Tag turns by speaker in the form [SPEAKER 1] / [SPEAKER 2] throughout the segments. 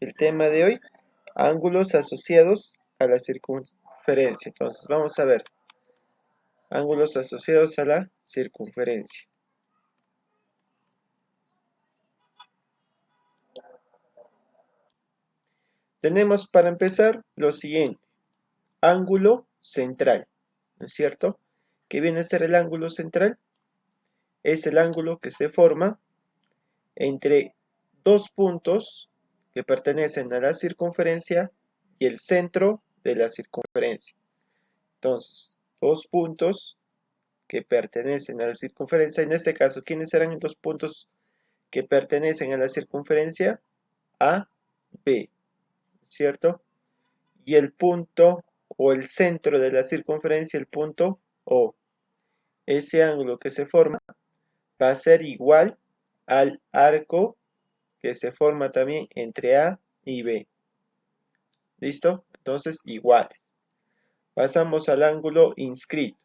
[SPEAKER 1] el tema de hoy, ángulos asociados a la circunferencia. Entonces vamos a ver, ángulos asociados a la circunferencia. Tenemos para empezar lo siguiente, ángulo central, ¿no es cierto? ¿Qué viene a ser el ángulo central? Es el ángulo que se forma entre dos puntos que pertenecen a la circunferencia y el centro de la circunferencia. Entonces, dos puntos que pertenecen a la circunferencia, en este caso, ¿quiénes serán los puntos que pertenecen a la circunferencia? A, B, ¿cierto? Y el punto o el centro de la circunferencia, el punto O. Ese ángulo que se forma va a ser igual al arco que se forma también entre A y B. ¿Listo? Entonces, iguales. Pasamos al ángulo inscrito.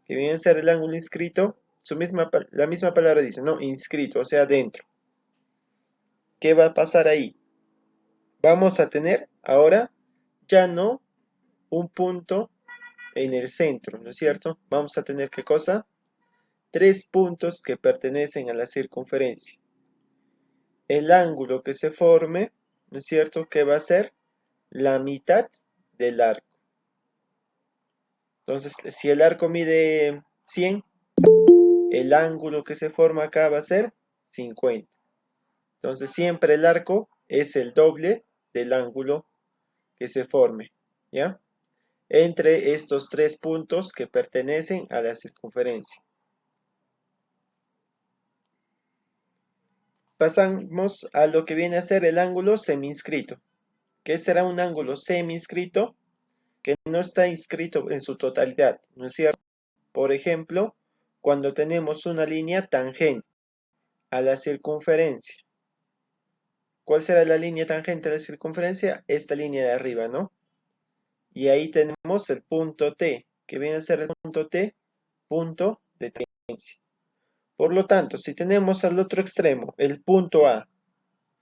[SPEAKER 1] Que viene a ser el ángulo inscrito, la misma palabra dice, ¿no? Inscrito, o sea, dentro. ¿Qué va a pasar ahí? Vamos a tener ahora ya no un punto en el centro, ¿no es cierto? Vamos a tener, ¿qué cosa? Tres puntos que pertenecen a la circunferencia. El ángulo que se forme, ¿no es cierto? ¿Qué va a ser? La mitad del arco. Entonces, si el arco mide 100, el ángulo que se forma acá va a ser 50. Entonces, siempre el arco es el doble del ángulo que se forme, ¿ya? Entre estos tres puntos que pertenecen a la circunferencia. Pasamos a lo que viene a ser el ángulo semi-inscrito. ¿Qué será un ángulo semi-inscrito? Que no está inscrito en su totalidad, ¿no es cierto? Por ejemplo, cuando tenemos una línea tangente a la circunferencia. ¿Cuál será la línea tangente a la circunferencia? Esta línea de arriba, ¿no? Y ahí tenemos el punto T. ¿Qué viene a ser el punto T? Punto de tangencia. Por lo tanto, si tenemos al otro extremo el punto A,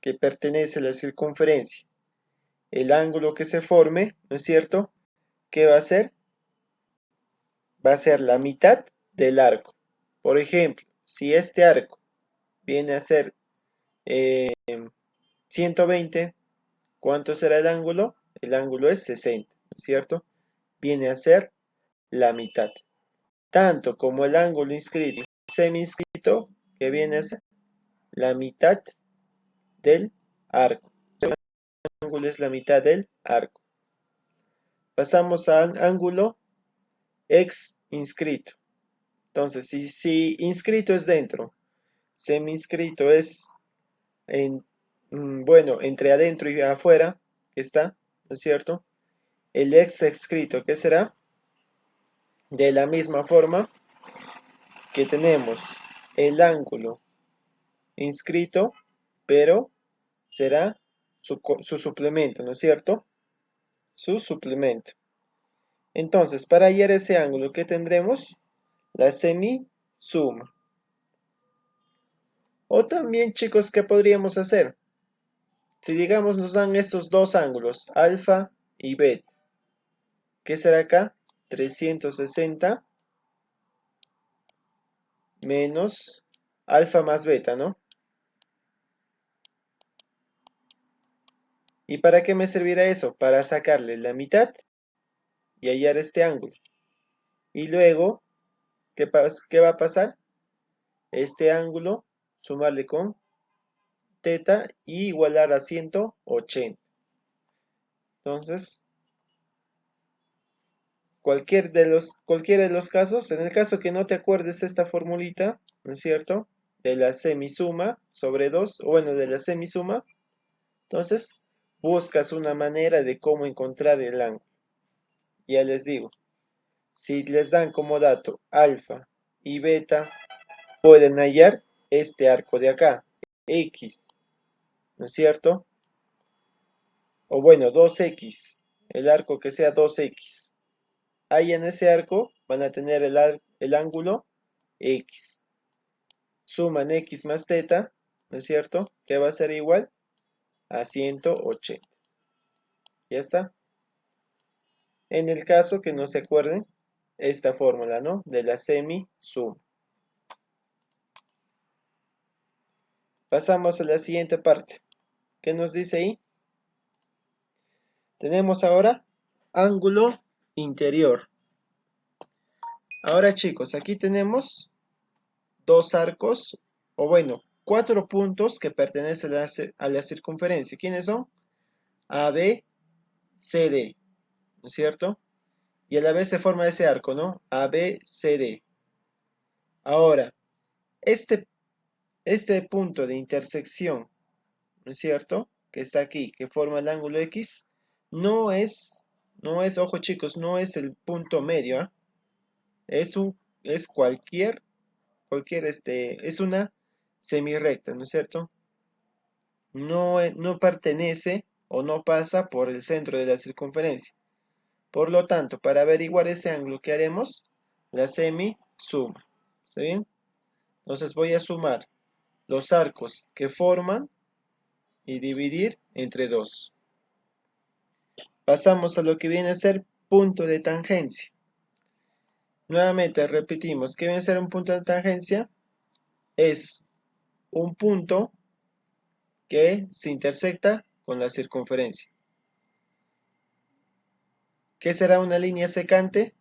[SPEAKER 1] que pertenece a la circunferencia, el ángulo que se forme, ¿no es cierto? ¿Qué va a ser? Va a ser la mitad del arco. Por ejemplo, si este arco viene a ser 120, ¿cuánto será el ángulo? El ángulo es 60, ¿no es cierto? Viene a ser la mitad. Tanto como el ángulo inscrito y semi-inscrito, que viene a ser la mitad del arco. El ángulo es la mitad del arco. Pasamos al ángulo ex-inscrito. Entonces, si inscrito es dentro, semi-inscrito es bueno, entre adentro y afuera, que está, ¿no es cierto? El ex-inscrito, ¿qué será? De la misma forma que tenemos el ángulo inscrito, pero será su suplemento, ¿no es cierto? Su suplemento. Entonces, para hallar ese ángulo, ¿qué tendremos? La semisuma. O también, chicos, ¿qué podríamos hacer? Si digamos nos dan estos dos ángulos, alfa y beta, ¿qué será acá? 360 menos alfa más beta, ¿no? ¿Y para qué me servirá eso? Para sacarle la mitad y hallar este ángulo. Y luego, ¿qué va a pasar? Este ángulo, sumarle con teta y igualar a 180. Entonces, cualquiera de los casos, en el caso que no te acuerdes esta formulita, ¿no es cierto? De la semisuma sobre 2, o bueno, de la semisuma, entonces buscas una manera de cómo encontrar el ángulo. Ya les digo, si les dan como dato alfa y beta, pueden hallar este arco de acá, X, ¿no es cierto? O bueno, 2X, el arco que sea 2X. Ahí en ese arco van a tener el ángulo X. Suman X más teta, ¿no es cierto? ¿Qué va a ser igual? a 180. ¿Ya está? En el caso que no se acuerden, esta fórmula, ¿no? De la semisuma. Pasamos a la siguiente parte. ¿Qué nos dice ahí? Tenemos ahora ángulo interior. Ahora chicos, aquí tenemos dos arcos, o bueno, cuatro puntos que pertenecen a la circunferencia. ¿Quiénes son? A, B, C, D, ¿no es cierto? Y a la vez se forma ese arco, ¿no? A, B, C, D. Ahora, este punto de intersección, ¿no es cierto? Que está aquí, que forma el ángulo X, no es, ojo chicos, no es el punto medio, ¿ah? Es es una semirrecta, ¿no es cierto? No pertenece o no pasa por el centro de la circunferencia. Por lo tanto, para averiguar ese ángulo, ¿qué haremos? La semisuma. ¿Está bien? Entonces voy a sumar los arcos que forman y dividir entre 2. Pasamos a lo que viene a ser punto de tangencia. Nuevamente repetimos, ¿qué viene a ser un punto de tangencia? Es un punto que se intersecta con la circunferencia. ¿Qué será una línea secante?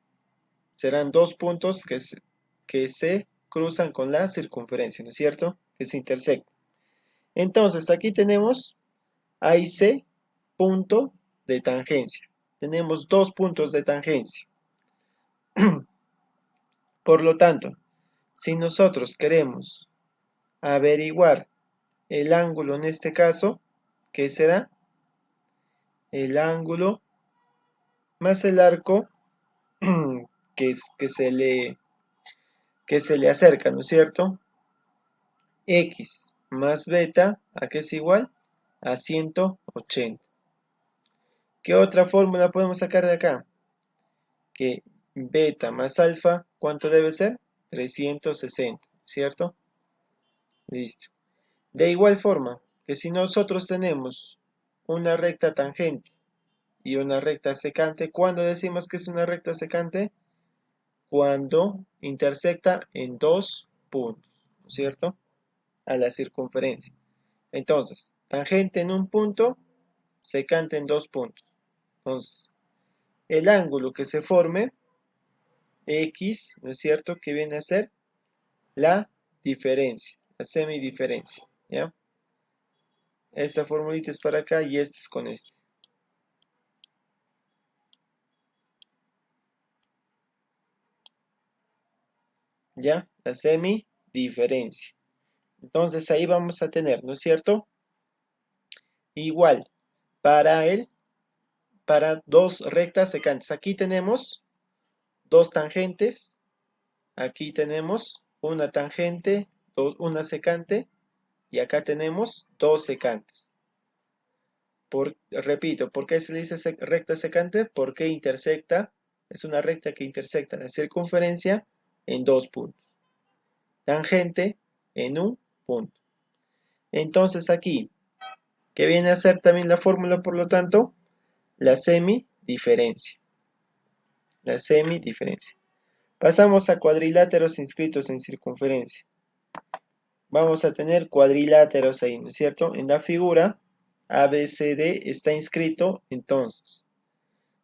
[SPEAKER 1] Serán dos puntos que se cruzan con la circunferencia, ¿no es cierto? Que se intersectan. Entonces, aquí tenemos A y C, punto de tangencia. Tenemos dos puntos de tangencia. Por lo tanto, si nosotros queremos averiguar el ángulo en este caso, ¿qué será? El ángulo más el arco que, que se le acerca, ¿no es cierto? X más beta, ¿a qué es igual? A 180. ¿Qué otra fórmula podemos sacar de acá? Que beta más alfa, ¿cuánto debe ser? 360, ¿cierto? Listo. De igual forma que si nosotros tenemos una recta tangente y una recta secante, ¿cuándo decimos que es una recta secante? Cuando intersecta en dos puntos, ¿cierto? A la circunferencia. Entonces, tangente en un punto, secante en dos puntos. Entonces, el ángulo que se forme, X, ¿no es cierto? Que viene a ser la diferencia, la semidiferencia, ¿ya? Esta formulita es para acá y esta es con este. ¿Ya? La semidiferencia. Entonces ahí vamos a tener, ¿no es cierto? Igual, para dos rectas secantes. Aquí tenemos dos tangentes, aquí tenemos una tangente, una secante, y acá tenemos dos secantes. Repito, ¿por qué se le dice recta secante? Porque intersecta, es una recta que intersecta la circunferencia en dos puntos. Tangente en un punto. Entonces aquí, ¿qué viene a ser también la fórmula, por lo tanto? La semidiferencia. La semidiferencia. Pasamos a cuadriláteros inscritos en circunferencia. Vamos a tener cuadriláteros ahí, ¿no es cierto? En la figura ABCD está inscrito, entonces,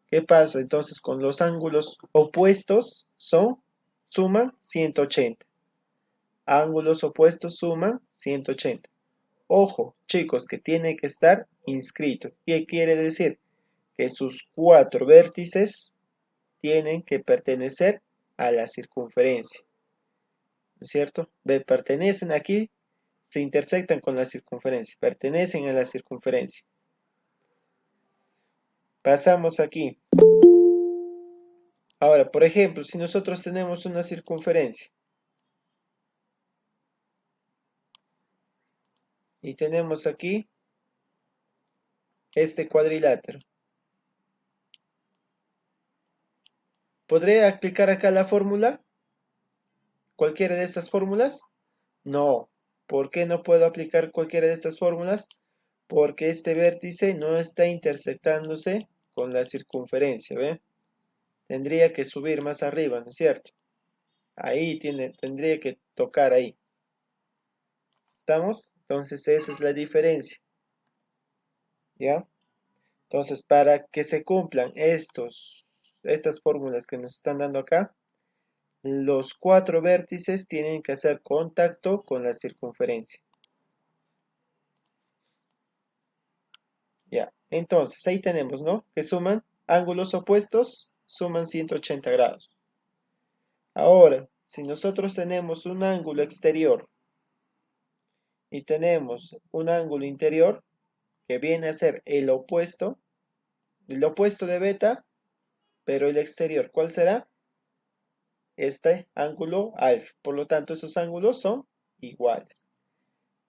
[SPEAKER 1] ¿qué pasa? Entonces, con los ángulos opuestos suman 180. Ángulos opuestos suman 180. Ojo, chicos, que tiene que estar inscrito. ¿Qué quiere decir? Que sus cuatro vértices tienen que pertenecer a la circunferencia. ¿No es cierto? Pertenecen aquí, se intersectan con la circunferencia, pertenecen a la circunferencia. Pasamos aquí. Ahora, por ejemplo, si nosotros tenemos una circunferencia y tenemos aquí este cuadrilátero, ¿podré aplicar acá la fórmula? ¿Cualquiera de estas fórmulas? No. ¿Por qué no puedo aplicar cualquiera de estas fórmulas? porque este vértice no está intersectándose con la circunferencia, ¿ve? Tendría que subir más arriba, ¿no es cierto? Ahí tendría que tocar ahí. ¿Estamos? Entonces esa es la diferencia, ¿ya? Entonces para que se cumplan estas fórmulas que nos están dando acá, los 4 vértices tienen que hacer contacto con la circunferencia. Ya, entonces ahí tenemos, ¿no? Que suman ángulos opuestos, suman 180 grados. Ahora, si nosotros tenemos un ángulo exterior y tenemos un ángulo interior, que viene a ser el opuesto de beta, pero el exterior, ¿cuál será? Este ángulo alfa. Por lo tanto, esos ángulos son iguales.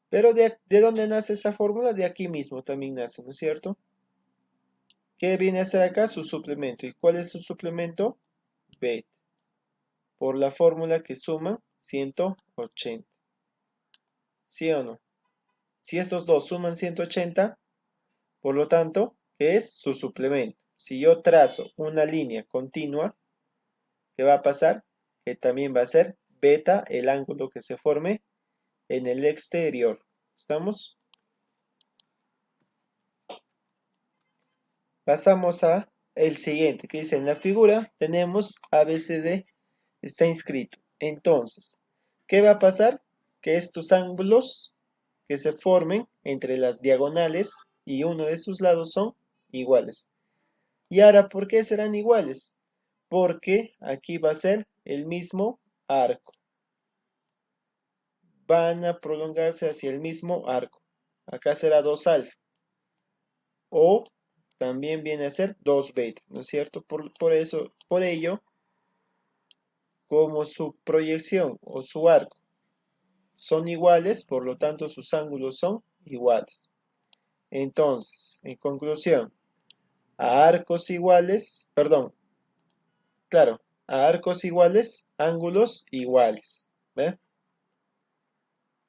[SPEAKER 1] Pero ¿de dónde nace esa fórmula? De aquí mismo también nace, ¿no es cierto? ¿Qué viene a ser acá? Su suplemento. ¿Y cuál es su suplemento? Beta. Por la fórmula que suma 180. ¿Sí o no? Si estos dos suman 180, por lo tanto, ¿qué es? Su suplemento. Si yo trazo una línea continua, ¿qué va a pasar? Que también va a ser beta el ángulo que se forme en el exterior. ¿Estamos? Pasamos a el siguiente, que dice en la figura tenemos ABCD está inscrito. Entonces, ¿qué va a pasar? Que estos ángulos que se formen entre las diagonales y uno de sus lados son iguales. Y ahora, ¿por qué serán iguales? Porque aquí va a ser el mismo arco. Van a prolongarse hacia el mismo arco. Acá será 2 alfa. O también viene a ser 2 beta, ¿no es cierto? Por ello, como su proyección o su arco son iguales, por lo tanto sus ángulos son iguales. Entonces, en conclusión, a arcos iguales, perdón, claro, a arcos iguales, ángulos iguales. ¿Ve?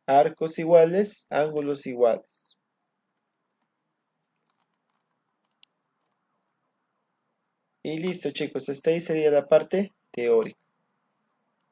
[SPEAKER 1] Arcos iguales, ángulos iguales. Y listo, chicos, esta ahí sería la parte teórica.